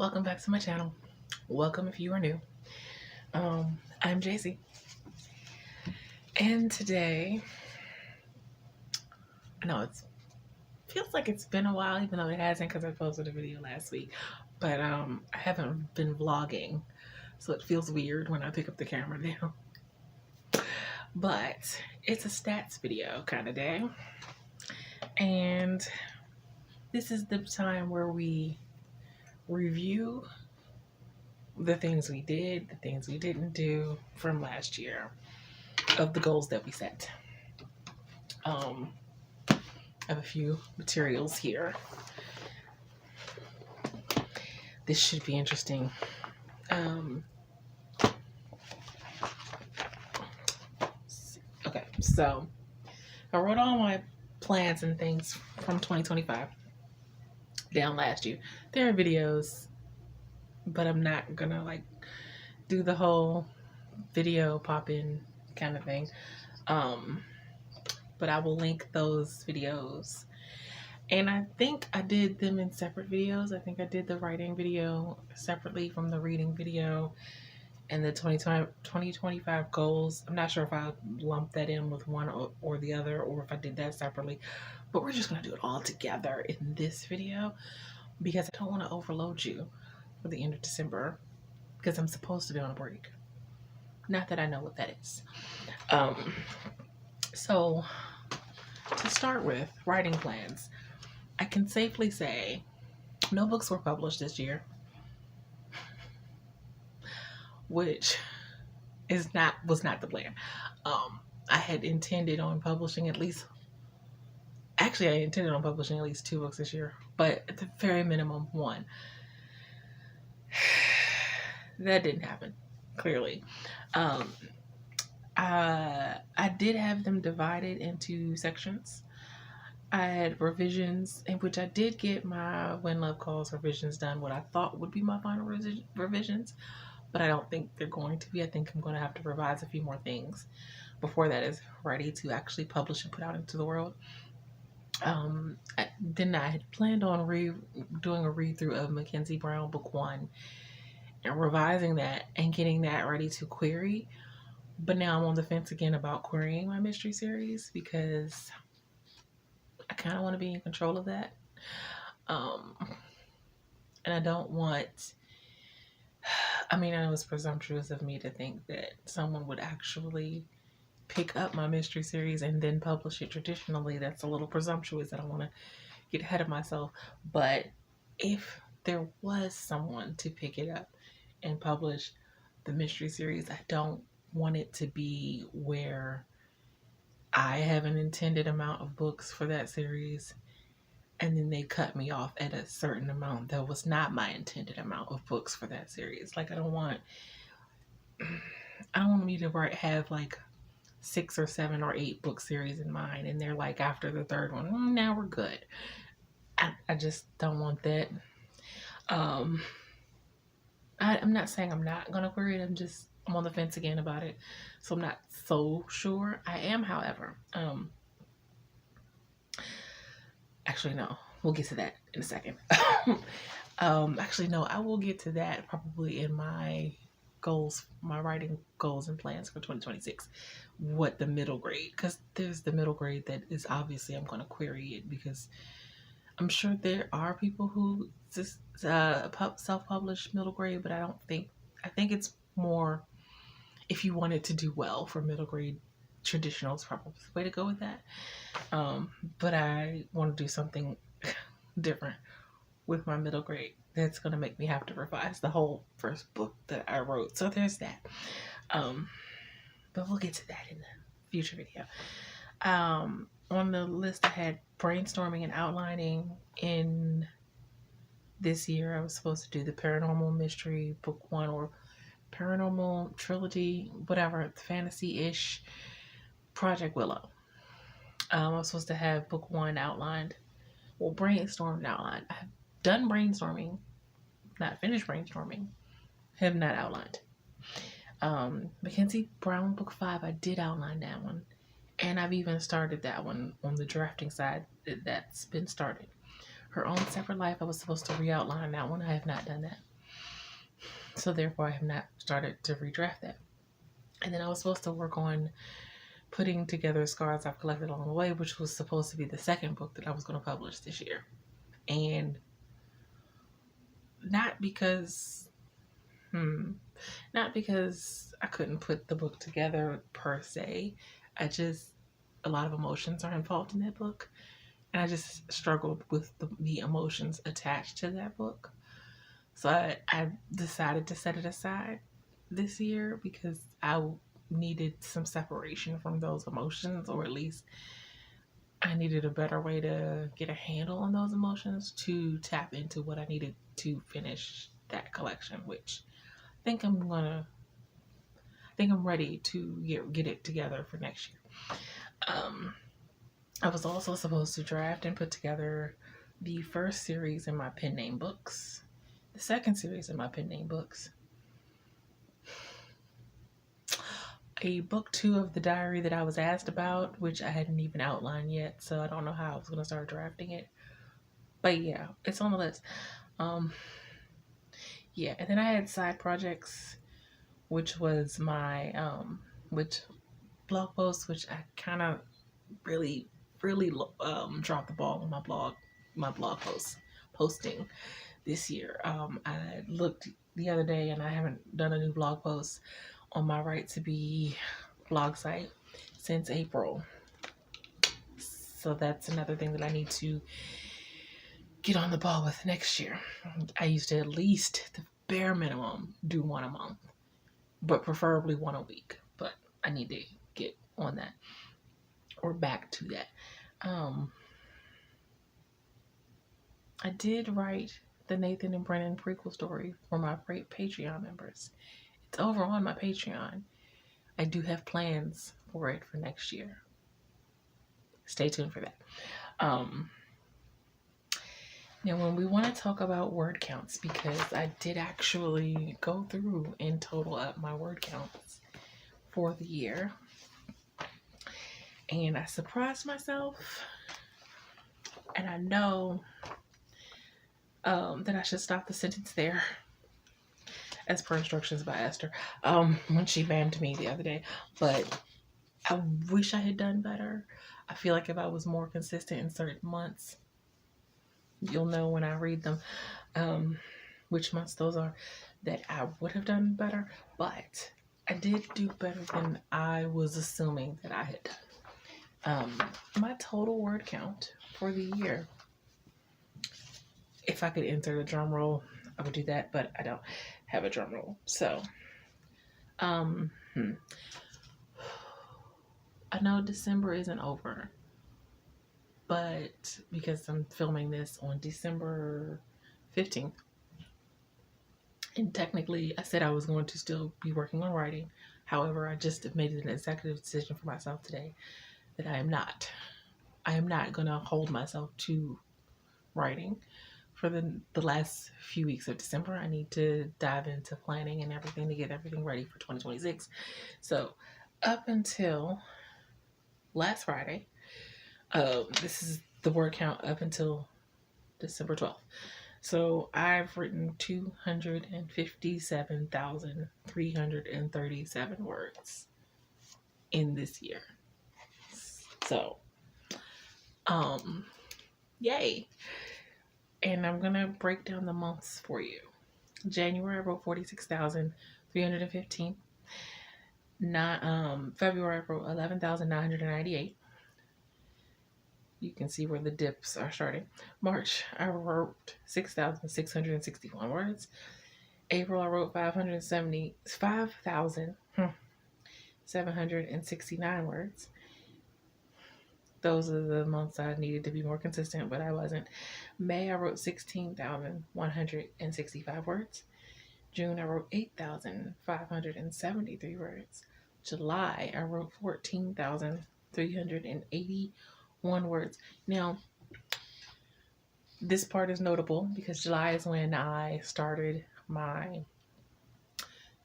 Welcome back to my channel. Welcome if you are new. I'm JC, and today, I know it feels like it's been a while, even though it hasn't, because I posted a video last week. But I haven't been vlogging, so it feels weird when I pick up the camera now. But it's a stats video kind of day, and this is the time where we review the things we did, the things we didn't do from last year, of the goals that we set. I have a few materials here. This should be interesting. Okay, so I wrote all my plans and things from 2025 down last year. There are videos, but I'm not gonna like do the whole video pop in kind of thing. But I will link those videos. And I think I did them in separate videos. I think I did the writing video separately from the reading video and the 2025 goals. I'm not sure if I lumped that in with one or the other, or if I did that separately. But we're just going to do it all together in this video because I don't want to overload you for the end of December because I'm supposed to be on a break. Not that I know what that is. So to start with, writing plans. I can safely say no books were published this year, which was not the plan. I had intended on publishing at least 2 books this year, but at the very minimum 1. That didn't happen, clearly. I did have them divided into sections. I had revisions, in which I did get my When Love Calls revisions done, what I thought would be my final revisions, but I don't think they're going to be. I think I'm going to have to revise a few more things before that is ready to actually publish and put out into the world. Then I had planned on doing a read-through of Mackenzie Brown Book 1 and revising that and getting that ready to query. But now I'm on the fence again about querying my mystery series because I kind of want to be in control of that. And I don't want, I know it's presumptuous of me to think that someone would actually pick up my mystery series and then publish it traditionally. That's a little presumptuous. I don't want to get ahead of myself. But if there was someone to pick it up and publish the mystery series, I don't want it to be where I have an intended amount of books for that series and then they cut me off at a certain amount that was not my intended amount of books for that series. Like I don't want me to have like 6 or 7 or 8 book series in mind and they're like after the third one, now we're good. I just don't want that. I'm not saying I'm not gonna query it. I'm on the fence again about it, so I'm not so sure. I am, however. Actually, no. We'll get to that in a second. Actually, no. I will get to that probably in my goals, my writing goals and plans for 2026. What the middle grade, because there's the middle grade that is obviously I'm going to query it because I'm sure there are people who just self-publish middle grade, but I think it's more if you wanted to do well for middle grade, traditional is probably the way to go with that. But I want to do something different with my middle grade. That's going to make me have to revise the whole first book that I wrote. So there's that. But we'll get to that in the future video. On the list I had brainstorming and outlining. In this year I was supposed to do the Paranormal Mystery Book 1 or Paranormal Trilogy, whatever, fantasy-ish, Project Willow. I was supposed to have Book 1 outlined. Well, brainstormed and outlined. I have done brainstorming, not finished brainstorming, have not outlined. Mackenzie Brown Book 5, I did outline that one. And I've even started that one on the drafting side. That's been started. Her Own Separate Life, I was supposed to re-outline that one. I have not done that. So therefore I have not started to redraft that. And then I was supposed to work on putting together scars I've collected along the way, which was supposed to be the second book that I was going to publish this year. And not because not because I couldn't put the book together per se. A lot of emotions are involved in that book. And I just struggled with the emotions attached to that book. So I decided to set it aside this year because I needed some separation from those emotions, or at least I needed a better way to get a handle on those emotions to tap into what I needed to finish that collection, which I think I'm ready to get it together for next year. I was also supposed to draft and put together the first series in my pen name books, the second series in my pen name books, a book 2 of the diary that I was asked about, which I hadn't even outlined yet, so I don't know how I was going to start drafting it. But yeah, it's on the list. Yeah, and then I had side projects, which was my which blog post, which I kind of really dropped the ball on my blog posting this year. I looked the other day and I haven't done a new blog post on my Right to Be blog site since April. So that's another thing that I need to get on the ball with next year. I used to at least, the bare minimum, do one a month, but preferably one a week. But I need to get on that, or back to that. I did write the Nathan and Brennan prequel story for my Patreon members. It's over on my Patreon. I do have plans for it for next year. Stay tuned for that. Now, when we want to talk about word counts, because I did actually go through and total up my word counts for the year, and I surprised myself, and I know that I should stop the sentence there, as per instructions by Esther, when she banned me the other day. But I wish I had done better. I feel like if I was more consistent in certain months, you'll know when I read them which months those are, that I would have done better. But I did do better than I was assuming that I had done. My total word count for the year, if I could insert a drum roll, I would do that, but I don't have a drum roll. So, I know December isn't over, but because I'm filming this on December 15th, and technically I said I was going to still be working on writing. However, I just made an executive decision for myself today that I am not going to hold myself to writing for the last few weeks of December. I need to dive into planning and everything to get everything ready for 2026. So up until last Friday, this is the word count up until December 12th. So I've written 257,337 words in this year. So, yay. And I'm going to break down the months for you. January, I wrote 46,315. February, I wrote 11,998. You can see where the dips are starting. March, I wrote 6,661 words. April, I wrote 5,769 words. Those are the months I needed to be more consistent, but I wasn't. May, I wrote 16,165 words. June, I wrote 8,573 words. July, I wrote 14,381 words. Now, this part is notable because July is when I started my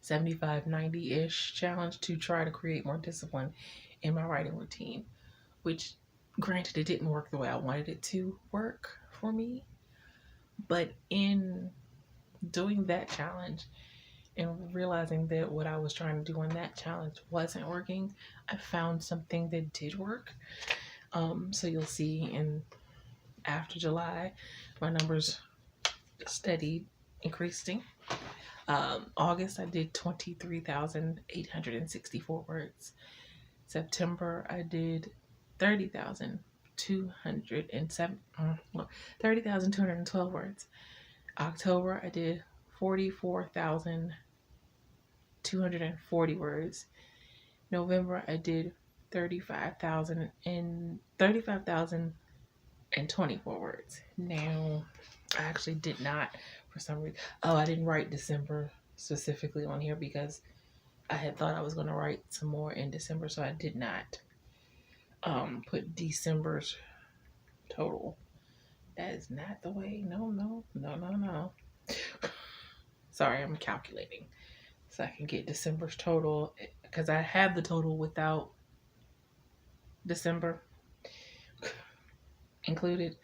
75-90-ish challenge to try to create more discipline in my writing routine, which, granted, it didn't work the way I wanted it to work for me. But in doing that challenge, and realizing that what I was trying to do on that challenge wasn't working, I found something that did work. So you'll see in after July, my numbers steady increasing. August, I did 23,864 words. September, I did 30,212 words. October, I did 44,240 words. November, I did 35,024 words. Now, I actually did not, for some reason. Oh, I didn't write December specifically on here because I had thought I was going to write some more in December, so I did not put December's total. That is not the way. No. Sorry, I'm calculating so I can get December's total because I have the total without December included.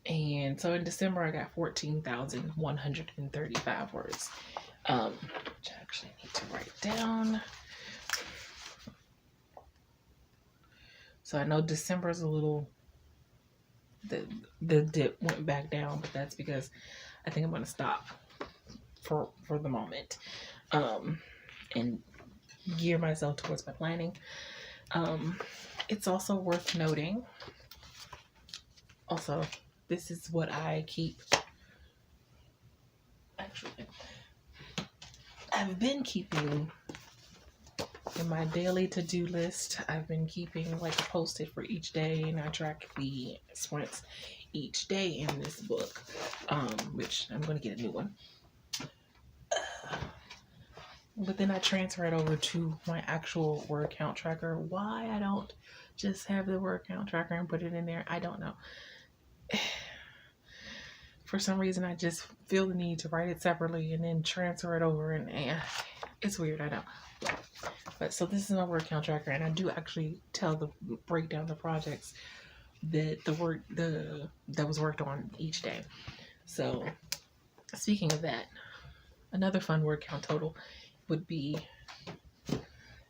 And so in December, I got 14,135 words, which I actually need to write down. So I know December is a little, the dip went back down, but that's because I think I'm going to stop for the moment and gear myself towards my planning. It's also worth noting, also, this is what I keep. Actually, I've been keeping in my daily to-do list. I've been keeping like a post-it for each day, and I track the sprints each day in this book, which I'm going to get a new one. But then I transfer it over to my actual word count tracker. Why I don't just have the word count tracker and put it in there, I don't know. For some reason, I just feel the need to write it separately and then transfer it over, and it's weird, I know. But so this is my word count tracker, and I do actually break down the projects that that was worked on each day. So speaking of that, another fun word count total would be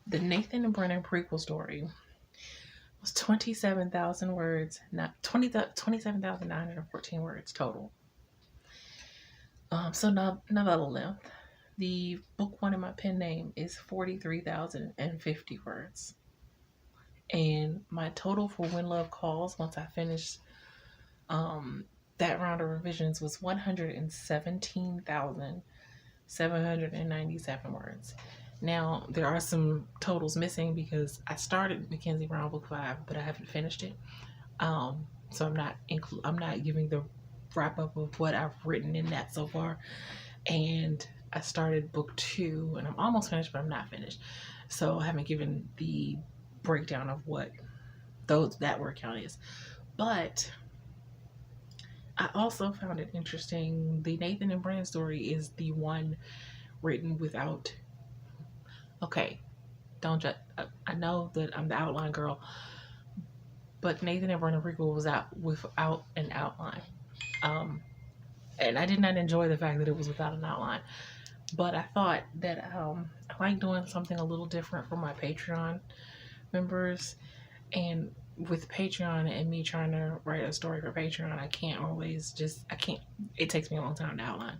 the Nathan and Brennan prequel story was 27,000 words, not 27,914 words total. So novella length. The book one in my pen name is 43,050 words. And my total for When Love Calls, once I finished that round of revisions, was 117,797 words. Now, there are some totals missing because I started Mackenzie Brown Book 5, but I haven't finished it. So I'm not giving the wrap up of what I've written in that so far. And I started book 2, and I'm almost finished, but I'm not finished. So I haven't given the breakdown of what that word count is. But I also found it interesting. The Nathan and Brennan story is the one written without. Okay, don't judge. I know that I'm the outline girl, but Nathan and Brennan prequel was out without an outline. And I did not enjoy the fact that it was without an outline. But I thought that I like doing something a little different for my Patreon members. And with Patreon and me trying to write a story for Patreon, I can't. It takes me a long time to outline.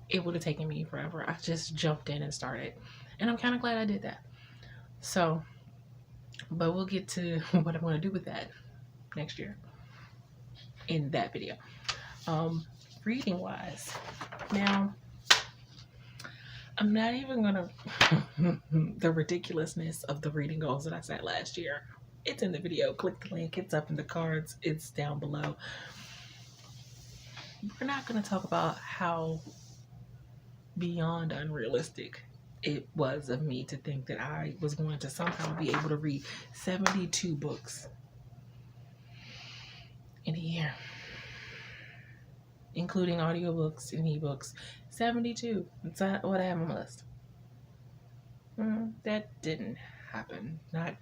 It would have taken me forever. I just jumped in and started. And I'm kind of glad I did that. So, but we'll get to what I'm going to do with that next year in that video. Reading wise, now I'm not even gonna the ridiculousness of the reading goals that I set last year. It's in the video. Click the link. It's up in the cards. It's down below. We're not gonna talk about how beyond unrealistic it was of me to think that I was going to somehow be able to read 72 books in a year, including audiobooks and ebooks. 72. That's what I have on my list. That didn't happen. Not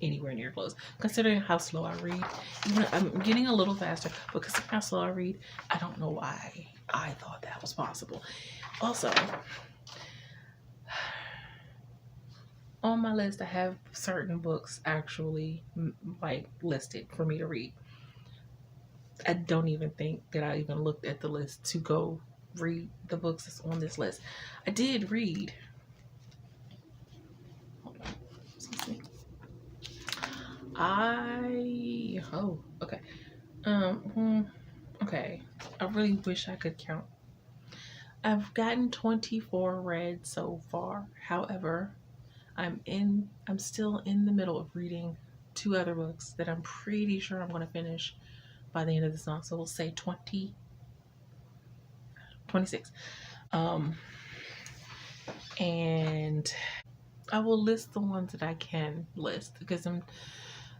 anywhere near close. Considering how slow I read, even I'm getting a little faster, but considering how slow I read, I don't know why I thought that was possible. Also, on my list, I have certain books actually like listed for me to read. I don't even think that I even looked at the list to go read the books that's on this list. I did read. Hold on. Excuse me. Okay. Okay. I really wish I could count. I've gotten 24 read so far. However, I'm still in the middle of reading 2 other books that I'm pretty sure I'm going to finish by the end of this month. So we'll say 26. And I will list the ones that I can list because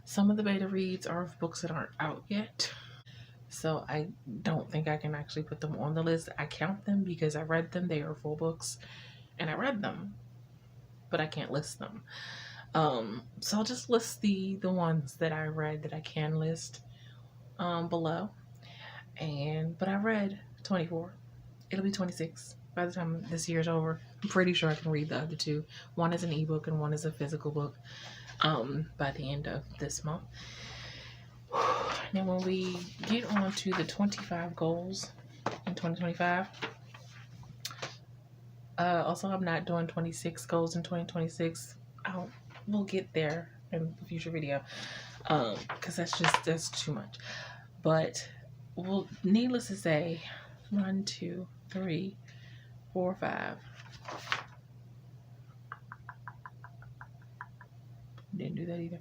some of the beta reads are of books that aren't out yet. So I don't think I can actually put them on the list. I count them because I read them. They are full books and I read them, but I can't list them. So I'll just list the ones that I read that I can list below. But I read 24. It'll be 26 by the time this year's over. I'm pretty sure I can read the other 2. One is an ebook and one is a physical book by the end of this month. Now when we get on to the 25 goals in 2025, also I'm not doing 26 goals in 2026. We'll get there in a future video because that's too much. But needless to say, 1, 2, 3, 4, 5. Didn't do that either.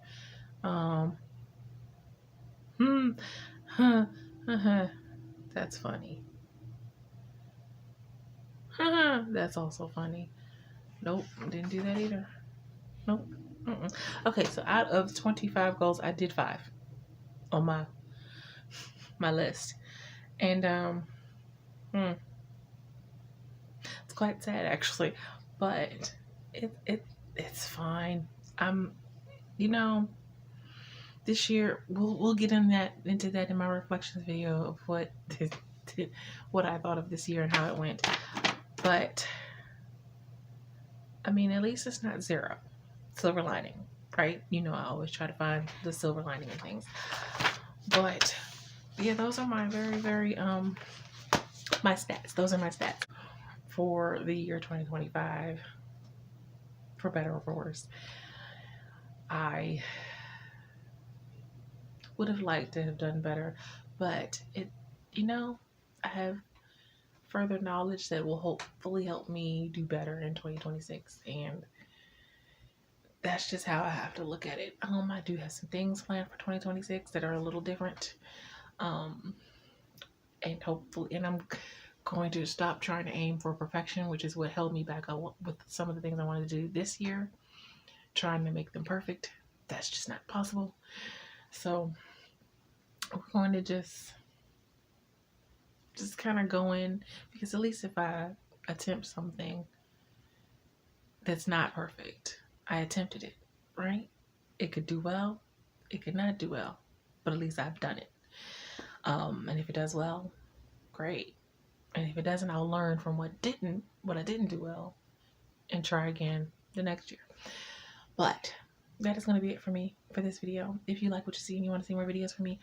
That's funny. That's also funny. Nope, didn't do that either. Nope. Okay, so out of 25 goals, I did 5 on my list, and it's quite sad actually, but it's fine. This year we'll get into that in my reflections video of what I thought of this year and how it went. But I mean, at least it's not 0. Silver lining, right? I always try to find the silver lining in things. But yeah, those are my very, very my stats. Those are my stats for the year 2025, for better or for worse. I would have liked to have done better, but I have further knowledge that will hopefully help me do better in 2026, and that's just how I have to look at it. I do have some things planned for 2026 that are a little different, and I'm going to stop trying to aim for perfection, which is what held me back with some of the things I wanted to do this year. Trying to make them perfect, that's just not possible. So we're going to just kind of go in, because at least if I attempt something that's not perfect, I attempted it, right? It could do well, it could not do well, but at least I've done it. And if it does well, great. And if it doesn't, I'll learn from what I didn't do well and try again the next year. But that is going to be it for me for this video. If you like what you see and you want to see more videos from me,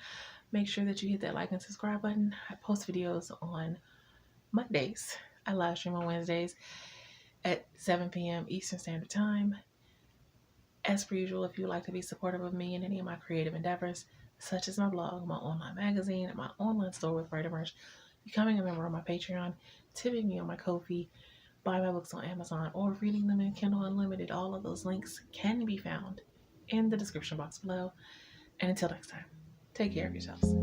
make sure that you hit that like and subscribe button. I post videos on Mondays. I live stream on Wednesdays at 7 p.m. Eastern Standard Time. As per usual, if you would like to be supportive of me in any of my creative endeavors, such as my blog, my online magazine, and my online store with writer merch, becoming a member of my Patreon, tipping me on my Ko-fi, buy my books on Amazon, or reading them in Kindle Unlimited, all of those links can be found in the description box below. And until next time, take care of yourselves.